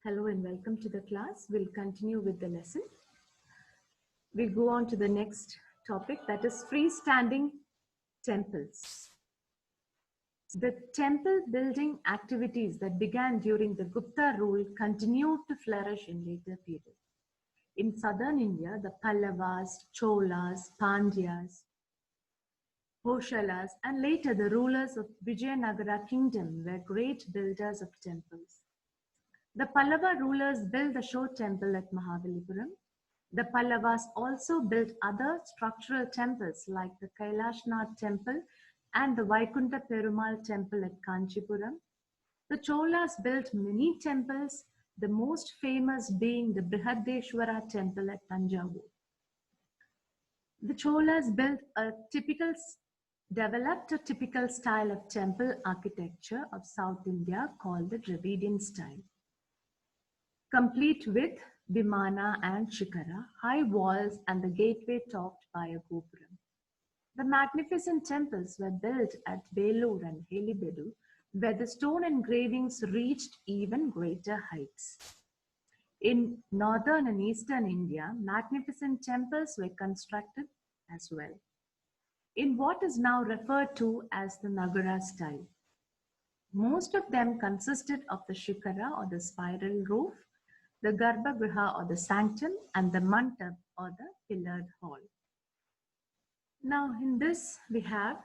Hello and welcome to the class. We'll continue with the lesson. We'll go on to the next topic, that is freestanding temples. The temple building activities that began during the Gupta rule continued to flourish in later periods. In southern India, the Pallavas, Cholas, Pandyas, Hoshalas, and later the rulers of Vijayanagara kingdom were great builders of temples. The Pallava rulers built the Shore temple at Mahabalipuram. The Pallavas also built other structural temples like the Kailashnath temple and the Vaikunta Perumal temple at Kanchipuram. The Cholas built many temples, the most famous being the Brihadeshwara temple at Tanjavur. The Cholas developed a typical style of temple architecture of South India called the Dravidian style, complete with Vimana and Shikara, high walls and the gateway topped by a gopuram. The magnificent temples were built at Belur and Helibedu, where the stone engravings reached even greater heights. In northern and eastern India, magnificent temples were constructed as well, in what is now referred to as the Nagara style. Most of them consisted of the Shikara or the spiral roof, the Garbhagriha or the sanctum, and the Mandap or the pillared hall. Now in this we have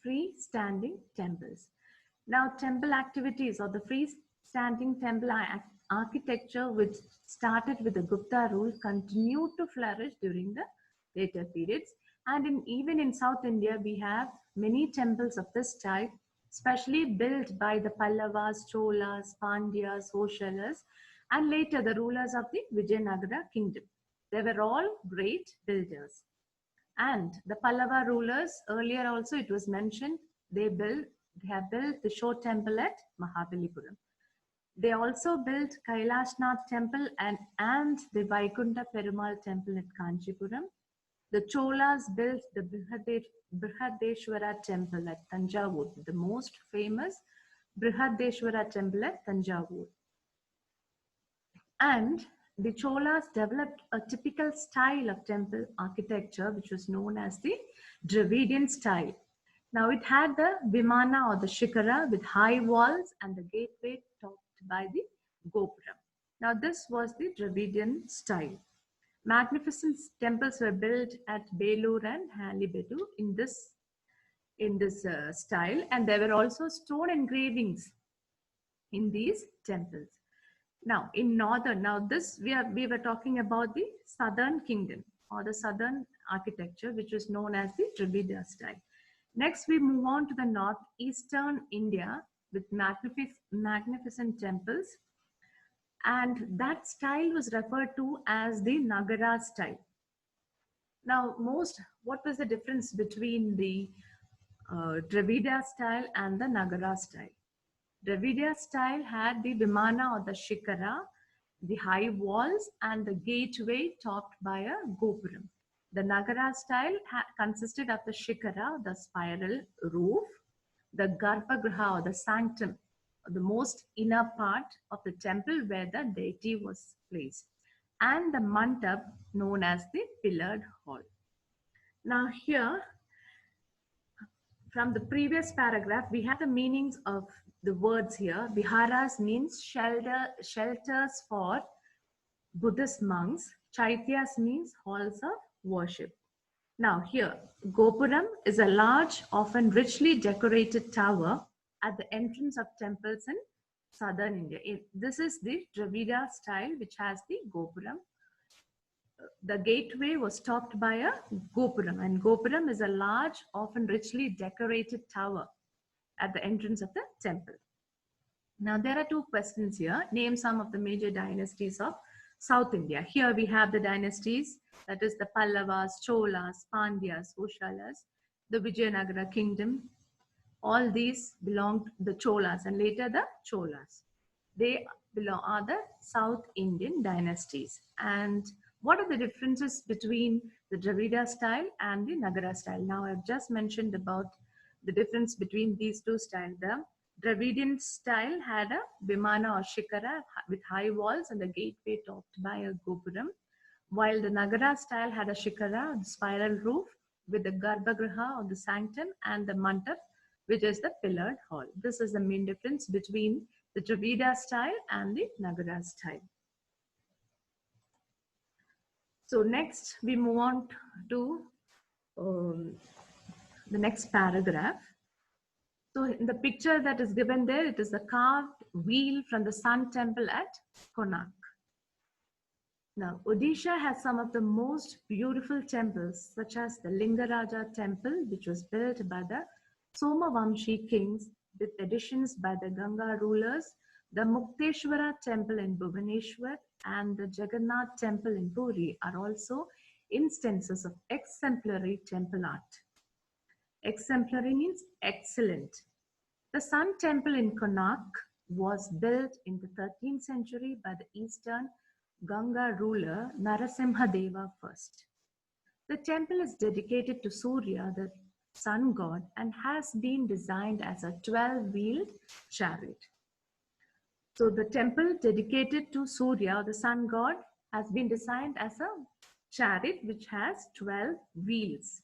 freestanding temples. Now temple activities or the freestanding temple architecture, which started with the Gupta rule, continued to flourish during the later periods, and even in South India we have many temples of this type, especially built by the Pallavas, Cholas, Pandyas, Hoshalas, and later the rulers of the Vijayanagara kingdom. They were all great builders. And the Pallava rulers, earlier also it was mentioned, they have built the Shore temple at Mahabalipuram. They also built Kailashnath temple and the Vaikunta Perumal temple at Kanchipuram. The Cholas built the Brihadeshwara temple at Tanjavur, the most famous Brihadeshwara temple at Tanjavur. And the Cholas developed a typical style of temple architecture, which was known as the Dravidian style. Now it had the Vimana or the Shikara with high walls and the gateway topped by the gopuram. Now this was the Dravidian style. Magnificent temples were built at Belur and Halibedu in this style, and there were also stone engravings in these temples. Now in northern, we were talking about the southern kingdom or the southern architecture, which was known as the Dravida style. Next we move on to the northeastern India with magnificent temples, and that style was referred to as the Nagara style. Now what was the difference between the Dravida style and the Nagara style? Dravida style had the Vimana or the Shikara, the high walls, and the gateway topped by a gopuram. The Nagara style consisted of the Shikara, the spiral roof, the Garbhagriha or the sanctum, the most inner part of the temple where the deity was placed, and the Mandap known as the pillared hall. Now here, from the previous paragraph, we have the meanings of the words here. Viharas means shelters for Buddhist monks. Chaityas means halls of worship. Now here, Gopuram is a large, often richly decorated tower at the entrance of temples in southern India. This is the Dravida style, which has the Gopuram. The gateway was topped by a gopuram, and gopuram is a large, often richly decorated tower at the entrance of the temple. Now there are two questions here. Name some of the major dynasties of South India. Here we have the dynasties, that is the Pallavas, Cholas, Pandyas, Hoshalas, the Vijayanagara kingdom. All these belong to the Cholas and later the Cholas. They are the South Indian dynasties. And what are the differences between the Dravida style and the Nagara style? Now I've just mentioned about the difference between these two styles. The Dravidian style had a Vimana or Shikara with high walls and the gateway topped by a Gopuram, while the Nagara style had a Shikara, the spiral roof, with the Garbhagriha or the sanctum and the Mandap, which is the pillared hall. This is the main difference between the Dravida style and the Nagara style. So next we move on to the next paragraph. So in the picture that is given there, it is the carved wheel from the Sun Temple at Konark. Now, Odisha has some of the most beautiful temples, such as the Lingaraja temple, which was built by the Somavamshi kings with additions by the Ganga rulers, the Mukteshwara temple in Bhubaneswar, and the Jagannath temple in Puri are also instances of exemplary temple art. Exemplary means excellent. The Sun Temple in Konark was built in the 13th century by the eastern Ganga ruler Narasimhadeva I. The temple is dedicated to Surya, the sun god, and has been designed as a 12-wheeled chariot. So the temple dedicated to Surya, the sun god, has been designed as a chariot which has 12 wheels.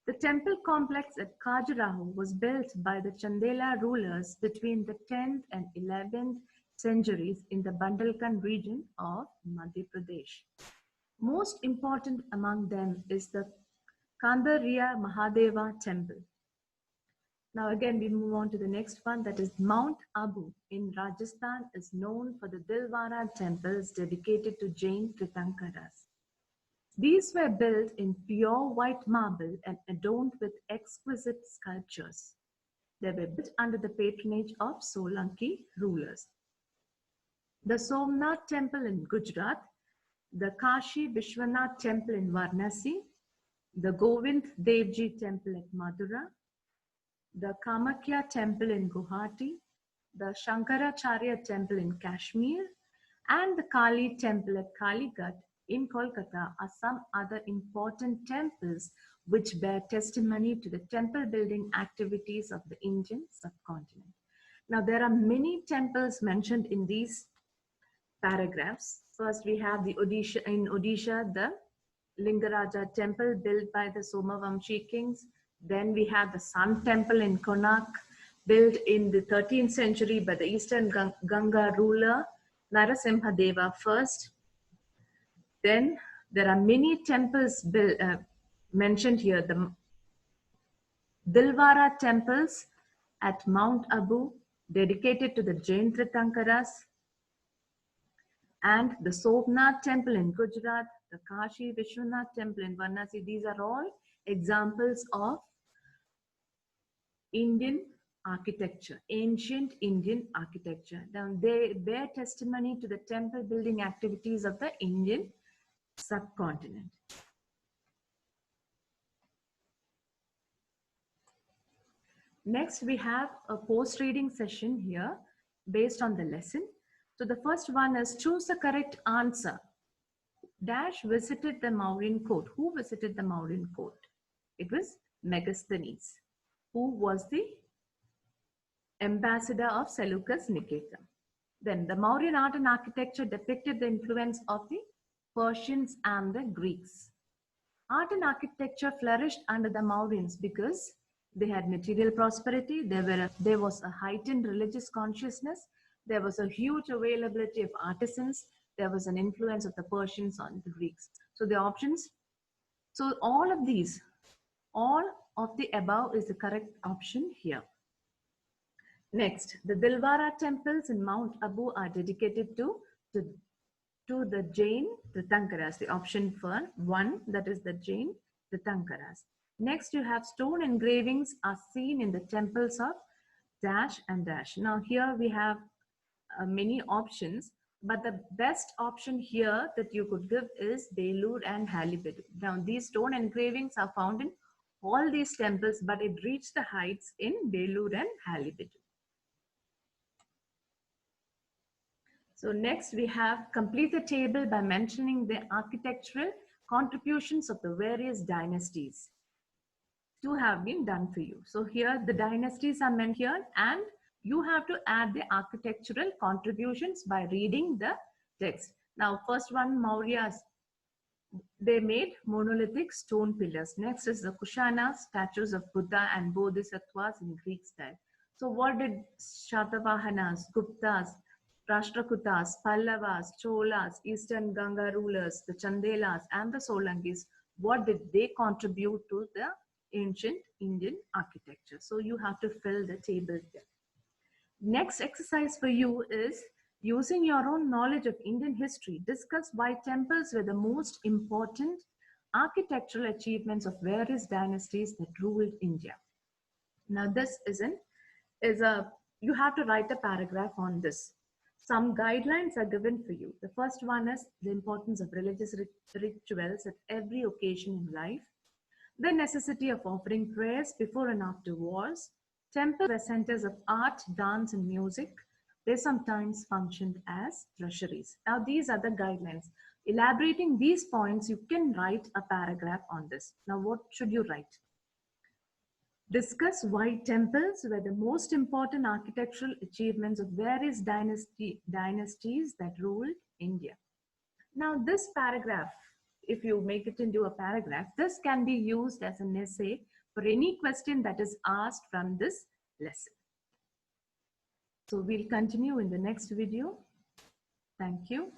The temple complex at Khajuraho was built by the Chandela rulers between the 10th and 11th centuries in the Bundelkhand region of Madhya Pradesh. Most important among them is the Kandariya Mahadeva temple. Now again we move on to the next one, that is Mount Abu in Rajasthan is known for the Dilwara temples dedicated to Jain Tirthankaras. These were built in pure white marble and adorned with exquisite sculptures. They were built under the patronage of Solanki rulers. The Somnath temple in Gujarat, the Kashi Vishwanath temple in Varanasi, the Govind Devji temple at Madura, the Kamakya temple in Guwahati, the Shankaracharya temple in Kashmir, and the Kali temple at Kalighat in Kolkata are some other important temples which bear testimony to the temple building activities of the Indian subcontinent. Now, there are many temples mentioned in these paragraphs. First, we have the Odisha, the Lingaraja temple built by the Somavamshi kings. Then we have the Sun temple in Konark, built in the 13th century by the eastern Ganga ruler Narasimhadeva I. Then there are many temples built, mentioned here. The Dilwara temples at Mount Abu, dedicated to the Jain Tirthankaras, and the Somnath temple in Gujarat, the Kashi Vishwanath temple in Varanasi. These are all examples of Indian architecture, ancient Indian architecture. Now they bear testimony to the temple building activities of the Indian subcontinent. Next, we have a post-reading session here based on the lesson. So the first one is choose the correct answer. Dash visited the Mauryan court. Who visited the Mauryan court? It was Megasthenes, who was the ambassador of Seleucus Nicator. Then the Mauryan art and architecture depicted the influence of the Persians and the Greeks. Art and architecture flourished under the Mauryans because they had material prosperity, there was a heightened religious consciousness, there was a huge availability of artisans, there was an influence of the Persians on the Greeks. So the options, so all of these, all of the above is the correct option here. Next, the Dilwara temples in Mount Abu are dedicated to the Jain Tirthankaras, the option for 1, that is the Jain Tirthankaras. Next, you have stone engravings are seen in the temples of dash and dash. Now here we have many options, but the best option here that you could give is Belur and Halibidu. Now these stone engravings are found in all these temples, but it reached the heights in Belur and Halibidu. So next we have complete the table by mentioning the architectural contributions of the various dynasties. 2 have been done for you. So here the dynasties are mentioned here and you have to add the architectural contributions by reading the text. Now, first one, Mauryas, they made monolithic stone pillars. Next is the Kushanas, statues of Buddha and Bodhisattvas in Greek style. So what did Shatavahanas, Guptas, Rashtrakutas, Pallavas, Cholas, Eastern Ganga rulers, the Chandelas and the Solankis, what did they contribute to the ancient Indian architecture? So you have to fill the table here. Next exercise for you is, using your own knowledge of Indian history, discuss why temples were the most important architectural achievements of various dynasties that ruled India. Now this you have to write a paragraph on this. Some guidelines are given for you. The first one is the importance of religious rituals at every occasion in life, the necessity of offering prayers before and after wars. Temples were centers of art, dance, and music. They sometimes functioned as treasuries. Now, these are the guidelines. Elaborating these points, you can write a paragraph on this. Now, what should you write? Discuss why temples were the most important architectural achievements of various dynasties that ruled India. Now, this paragraph, if you make it into a paragraph, this can be used as an essay for any question that is asked from this lesson. So we'll continue in the next video. Thank you.